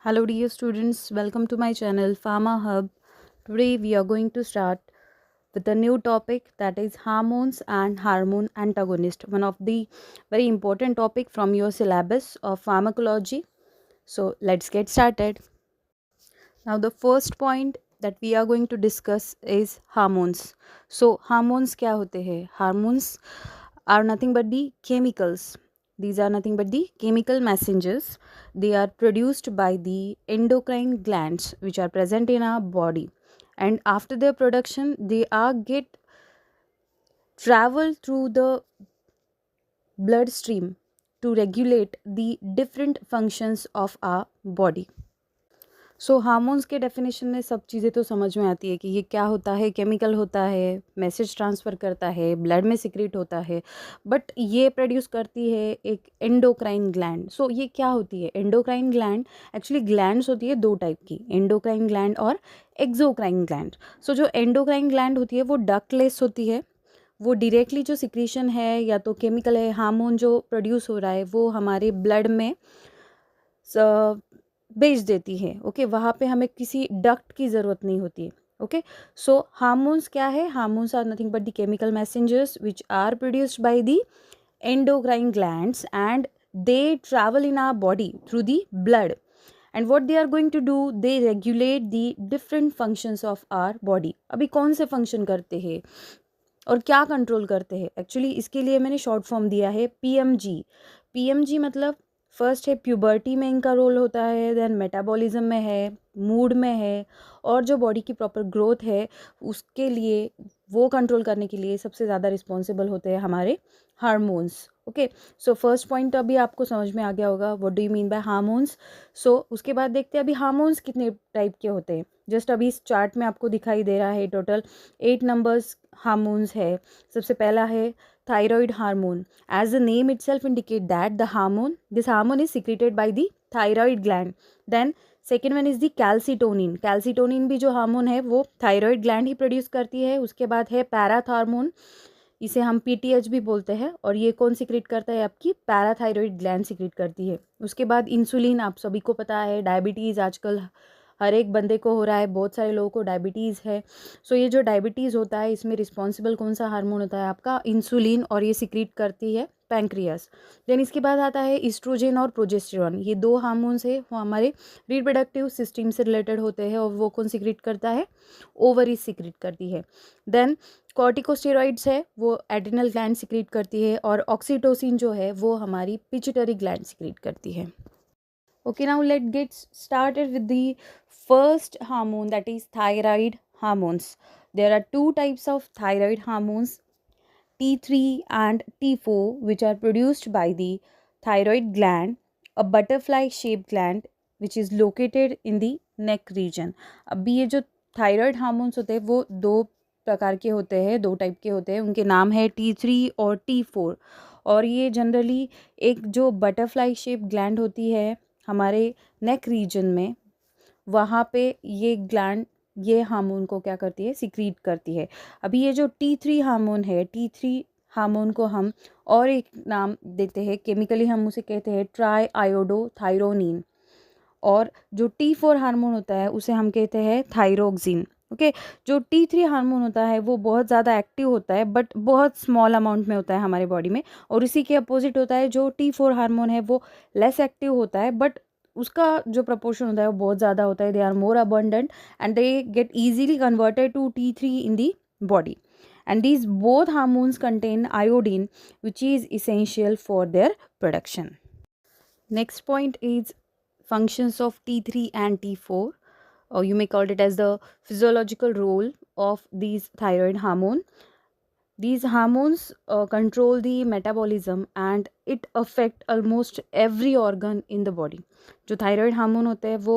Hello dear students, welcome to my channel Pharma Hub. Today we are going to start with a new topic, that is hormones and hormone antagonist, one of the very important topic from your syllabus of pharmacology. So let's get started. Now the first point that we are going to discuss is hormones. So hormones क्या होते हैं? Hormones are nothing but the chemicals. These are nothing but the chemical messengers. They are produced by the endocrine glands which are present in our body, and after their production they are get travel through the bloodstream to regulate the different functions of our body. So hormones के definition में सब चीज़ें तो समझ में आती है कि ये क्या होता है, केमिकल होता है, मैसेज ट्रांसफ़र करता है, ब्लड में सिक्रीट होता है, बट ये प्रोड्यूस करती है एक एंडोक्राइन ग्लैंड. सो ये क्या होती है एंडोक्राइन ग्लैंड? एक्चुअली ग्लैंड्स होती है दो टाइप की, एंडोक्राइन ग्लैंड और एक्सोक्राइन ग्लैंड. सो जो एंडोक्राइन ग्लैंड होती है वो डक्टलेस होती है. वो डायरेक्टली जो सिक्रीशन है या तो केमिकल है, हार्मोन जो प्रोड्यूस हो रहा है वो हमारे ब्लड में भेज देती है. ओके, वहाँ पे हमें किसी डक्ट की ज़रूरत नहीं होती है. ओके, सो हार्मोन्स क्या है? Hormones are nothing but the chemical messengers which are produced by the endocrine glands, and they travel in our body through the blood, and what they are going to do, they regulate the different functions of our body. अभी कौन से function करते हैं और क्या control करते हैं? Actually इसके लिए मैंने शॉर्ट फॉर्म दिया है पीएमजी. पीएमजी मतलब फर्स्ट है प्यूबर्टी में इनका रोल होता है, देन मेटाबॉलिज्म में है, मूड में है, और जो बॉडी की प्रॉपर ग्रोथ है उसके लिए, वो कंट्रोल करने के लिए सबसे ज़्यादा रिस्पॉन्सिबल होते हैं हमारे hormones. Okay, so first point तो अभी आपको समझ में आ गया होगा, what do you mean by hormones. So उसके बाद देखते हैं अभी हार्मोन्स कितने टाइप के होते हैं. जस्ट अभी इस चार्ट में आपको दिखाई दे रहा है टोटल 8 नंबर्स हार्मोन्स है. सबसे पहला है thyroid hormone. As the name itself indicate that this hormone is secreted by the thyroid gland. Then second one is the calcitonin. Calcitonin भी जो हार्मोन है वो थायराइड ग्लैंड ही प्रोड्यूस करती है. उसके बाद है पैराथार्मोन, इसे हम पीटीएच भी बोलते हैं, और ये कौन सिक्रेट करता है? आपकी पैराथायरॉइड ग्लैंड सिक्रेट करती है. उसके बाद इंसुलिन, आप सभी को पता है डायबिटीज़ आजकल हर एक बंदे को हो रहा है, बहुत सारे लोगों को डायबिटीज़ है. सो ये जो डायबिटीज़ होता है इसमें रिस्पॉन्सिबल कौन सा हार्मोन होता है? आपका इंसुलिन, और ये सिक्रीट करती है पैंक्रियास. देन इसके बाद आता है इस्ट्रोजन और प्रोजेस्टेरॉन. ये दो हार्मोन्स है वो हमारे रिप्रोडक्टिव सिस्टम से रिलेटेड होते हैं, और वो कौन सिक्रीट करता है? ओवरीज सिक्रीट करती है. देन कॉर्टिकोस्टेरॉइड्स है वो एड्रिनल ग्लैंड सिक्रीट करती है, और ऑक्सीटोसिन जो है वो हमारी पिट्यूटरी ग्लैंड सिक्रीट करती है. Okay, now let's get started with the first hormone, that is thyroid hormones. There are two types of thyroid hormones, T3 and T4, which are produced by the thyroid gland, a butterfly shaped gland which is located in the neck region. अभी ये जो thyroid hormones होते हैं वो दो प्रकार के होते हैं, दो टाइप के होते हैं. उनके नाम है T3 और T4, और ये जनरली एक जो बटरफ्लाई शेप ग्लैंड होती है हमारे नेक रीजन में, वहाँ पे ये ग्लैंड ये हार्मोन को क्या करती है? सिक्रीट करती है. अभी ये जो T3 हार्मोन है, T3 हार्मोन को हम और एक नाम देते हैं, केमिकली हम उसे कहते हैं ट्राई आयोडोथायरोनिन, और जो T4 हार्मोन होता है उसे हम कहते हैं थायरोक्सिन. ओके, जो T3 हार्मोन होता है वो बहुत ज़्यादा एक्टिव होता है, बट बहुत स्मॉल अमाउंट में होता है हमारे बॉडी में, और इसी के अपोजिट होता है जो T4 हार्मोन है वो लेस एक्टिव होता है, बट उसका जो प्रपोर्शन होता है वो बहुत ज़्यादा होता है. They are more abundant and they get easily converted to T3 in the body, and these both hormones contain iodine, which is essential for their production. Next point is functions of T3 and T4, or you may call it as the physiological role of these thyroid hormone. These hormones control the metabolism and it affect almost every organ in the body. जो thyroid hormone होते हैं वो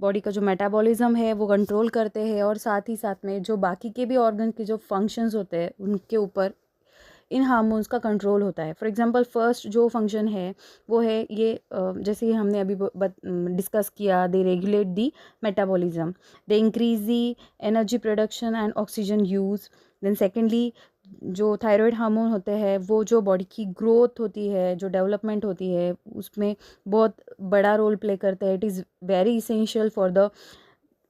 body का जो metabolism है वो control करते हैं, और साथ ही साथ में जो बाकी के भी ऑर्गन के जो फंक्शंस होते हैं उनके ऊपर इन हार्मोन्स का कंट्रोल होता है. फॉर एग्जांपल फर्स्ट जो फंक्शन है वो है ये, जैसे ही हमने अभी डिस्कस किया, they regulate the metabolism, they increase the energy production and oxygen use. Then secondly जो थायराइड हार्मोन होते हैं वो जो बॉडी की ग्रोथ होती है, जो डेवलपमेंट होती है, उसमें बहुत बड़ा रोल प्ले करते हैं. It is very essential for the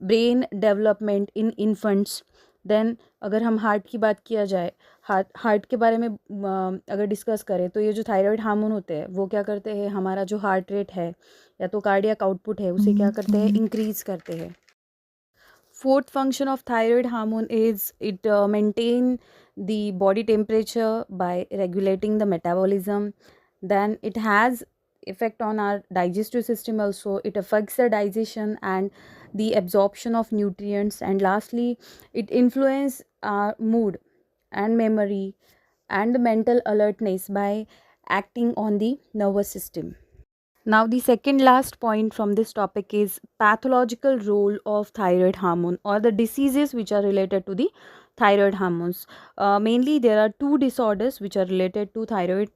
brain development in infants. Then अगर हम हार्ट की बात किया जाए, हार्ट के बारे में अगर डिस्कस करें तो ये जो थायराइड हार्मोन होते हैं वो क्या करते हैं, हमारा जो हार्ट रेट है या तो कार्डियक आउटपुट है उसे क्या करते हैं, इंक्रीज करते हैं. Fourth function of thyroid hormone is it maintain the body temperature by regulating the metabolism. Then it has effect on our digestive system also. It affects the digestion and the absorption of nutrients. And lastly, it influence our mood and memory and the mental alertness by acting on the nervous system. Now, the second last point from this topic is pathological role of thyroid hormone or the diseases which are related to the thyroid hormones. Mainly, there are two disorders which are related to thyroid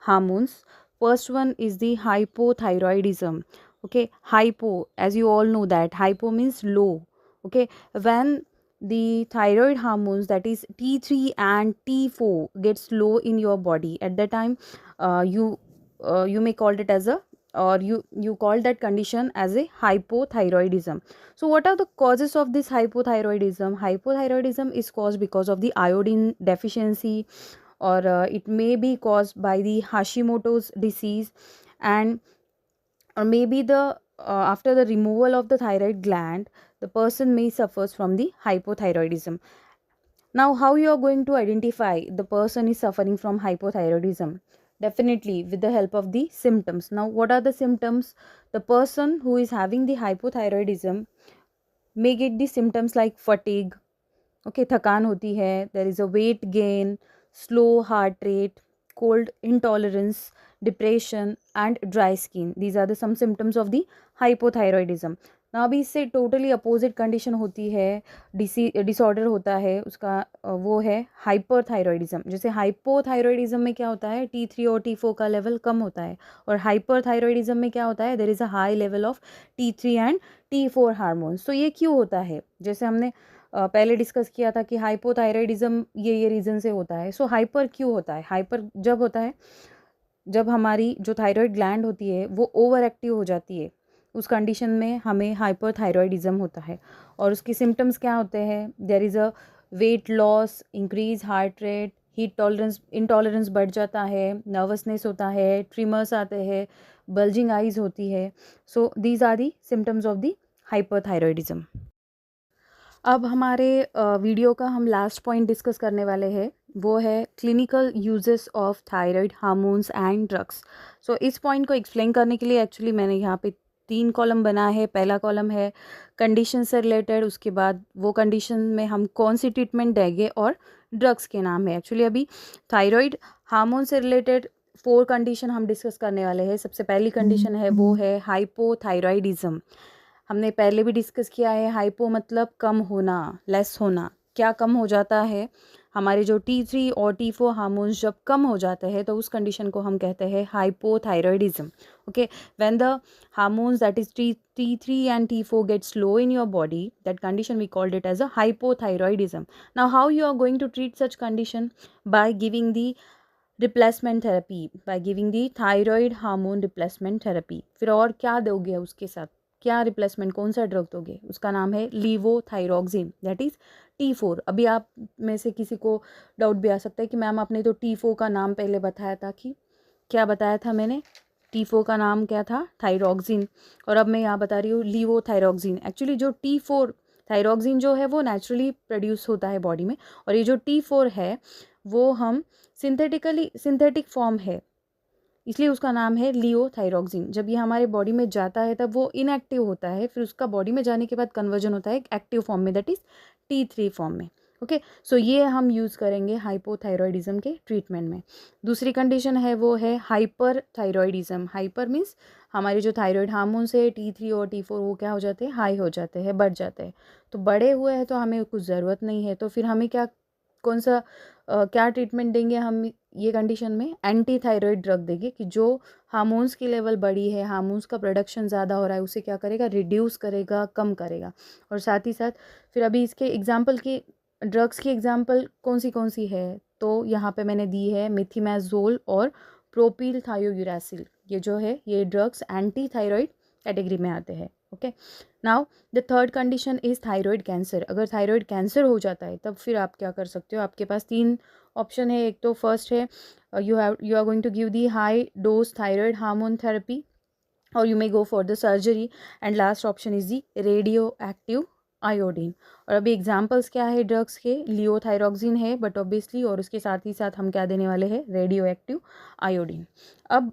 hormones. First one is the hypothyroidism. Okay, hypo, as you all know that hypo means low. Okay, when the thyroid hormones, that is T3 and T4, gets low in your body, at that time you may call it as a, or you call that condition as a hypothyroidism. So what are the causes of this hypothyroidism? Hypothyroidism is caused because of the iodine deficiency, or it may be caused by the Hashimoto's disease, and or maybe the after the removal of the thyroid gland, the person may suffers from the hypothyroidism. Now, how you are going to identify the person is suffering from hypothyroidism? Definitely with the help of the symptoms. Now, what are the symptoms? The person who is having the hypothyroidism may get the symptoms like fatigue. Okay, थकान होती है. There is a weight gain, slow heart rate, cold intolerance, depression and dry skin. These are the some symptoms of the hypothyroidism. ना अभी इससे totally opposite condition होती है, disorder होता है उसका, वो है हाइपरथायरॉयडिज्म. जैसे हाइपोथायरॉयडिज्म में क्या होता है, T3 और T4 का लेवल कम होता है, और हाइपरथायरॉयडिज्म में क्या होता है, there is a high level of T3 and T4 hormones. तो ये क्यों होता है, जैसे हमने पहले डिस्कस किया था कि हाइपोथायरॉयडिज्म ये रीज़न से होता है. सो हाइपर क्यों होता है? हाइपर जब होता है जब हमारी जो थायराइड ग्लैंड होती है वो ओवर एक्टिव हो जाती है, उस कंडीशन में हमें हाइपरथायरॉयडिज्म होता है. और उसके सिम्टम्स क्या होते हैं? There is a weight loss, increase heart rate, heat tolerance, intolerance बढ़ जाता है, नर्वसनेस होता है, ट्रिमर्स आते हैं, बल्जिंग आइज होती है. So these are the symptoms of the hyperthyroidism. अब हमारे वीडियो का हम लास्ट पॉइंट डिस्कस करने वाले हैं, वो है clinical uses of thyroid hormones and drugs. So इस पॉइंट को एक्सप्लेन करने के लिए एक्चुअली मैंने यहाँ पे 3 कॉलम बना है. पहला कॉलम है कंडीशन से रिलेटेड, उसके बाद वो कंडीशन में हम कौन सी ट्रीटमेंट देंगे, और ड्रग्स के नाम है. एक्चुअली अभी थायराइड हार्मोन से रिलेटेड 4 कंडीशन हम डिस्कस करने वाले हैं. सबसे पहली कंडीशन है वो है हाइपोथायरॉयडिज्म. हमने पहले भी डिस्कस किया है, हाइपो मतलब कम होना, लेस होना. क्या कम हो जाता है? हमारे जो T3 और T4 हार्मोन्स जब कम हो जाते हैं तो उस कंडीशन को हम कहते हैं hypothyroidism. Okay, when the hormones that is T3 and T4 gets low in your body, that condition we called it as a hypothyroidism. Now how you are going to treat such condition? By giving the replacement therapy, by giving the thyroid hormone replacement therapy. फिर और क्या दोगे उसके साथ, क्या replacement, कौन सा drug दोगे? उसका नाम है लीवोथायरॉक्सिन, दैट इज़ T4. अभी आप में से किसी को डाउट भी आ सकता है कि मैम आपने तो T4 का नाम पहले बताया था, कि क्या बताया था मैंने? T4 का नाम क्या था? थायरॉक्सिन. और अब मैं यहाँ बता रही हूँ लीवोथायरॉक्सिन. एक्चुअली जो T4 थायरॉक्सिन जो है वो नेचुरली प्रोड्यूस होता है बॉडी में, और ये जो T4 है वो हम सिंथेटिक फॉर्म है, इसलिए उसका नाम है लियोथायरॉक्सिन. जब ये हमारे बॉडी में जाता है तब वो इनएक्टिव होता है, फिर उसका बॉडी में जाने के बाद कन्वर्जन होता है एक एक्टिव फॉर्म में, दैट इज़ T3 फॉर्म में. ओके, सो ये हम यूज़ करेंगे हाइपोथायरॉयडिज्म के ट्रीटमेंट में. दूसरी कंडीशन है वो है हाइपरथायरॉयडिज्म. हाइपर मीन्स हमारे जो थायराइड हार्मोन्स है T3 और T4 वो क्या हो जाते हैं? हाई हो जाते हैं, बढ़ जाते हैं. तो बड़े हुए हैं तो हमें कुछ ज़रूरत नहीं है, तो फिर हमें क्या, कौन सा क्या ट्रीटमेंट देंगे हम ये कंडीशन में? एंटी थायराइड ड्रग देंगे, कि जो हार्मोन्स की लेवल बड़ी है, हार्मोन्स का प्रोडक्शन ज़्यादा हो रहा है, उसे क्या करेगा? रिड्यूस करेगा, कम करेगा. और साथ ही साथ फिर अभी इसके एग्जांपल की ड्रग्स की एग्जांपल कौन सी है? तो यहाँ पे मैंने दी है मेथिमेजोल और प्रोपिल थायोयूरासिल, ये जो है ये ड्रग्स एंटी थायराइड कैटेगरी में आते हैं। Okay, now the third condition is thyroid cancer. अगर थायराइड कैंसर हो जाता है तब फिर आप क्या कर सकते हो, आपके पास 3 ऑप्शन है। एक तो फर्स्ट है you are going to give the high dose thyroid hormone therapy और you may go for the surgery, and last option is the radioactive iodine. और अभी एग्जांपल्स क्या है ड्रग्स के, लियोथायरॉक्सिन है बट ऑब्वियसली, और उसके साथ ही साथ हम क्या देने वाले हैं, रेडियो एक्टिव आयोडीन। अब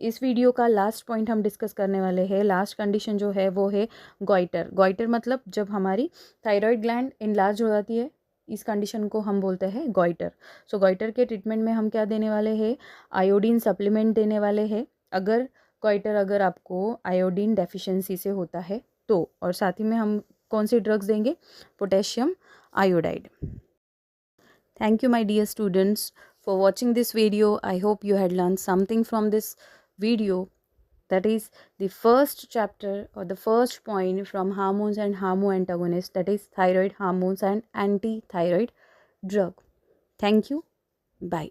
इस वीडियो का लास्ट पॉइंट हम डिस्कस करने वाले हैं, लास्ट कंडीशन जो है वो है गॉइटर। गॉइटर मतलब जब हमारी थायराइड ग्लैंड इनलार्ज हो जाती है, इस कंडीशन को हम बोलते हैं गॉइटर। सो गॉइटर के ट्रीटमेंट में हम क्या देने वाले हैं, आयोडीन सप्लीमेंट देने वाले हैं अगर गॉइटर अगर आपको आयोडीन डेफिशिएंसी से होता है तो, और साथ ही में हम कौन सी ड्रग्स देंगे, potassium iodide. Thank you my dear students for watching this video. I hope you had learned something from this video. That is the first chapter or the first point from hormones and hormone antagonists, that is thyroid hormones and anti-thyroid drug. Thank you. Bye.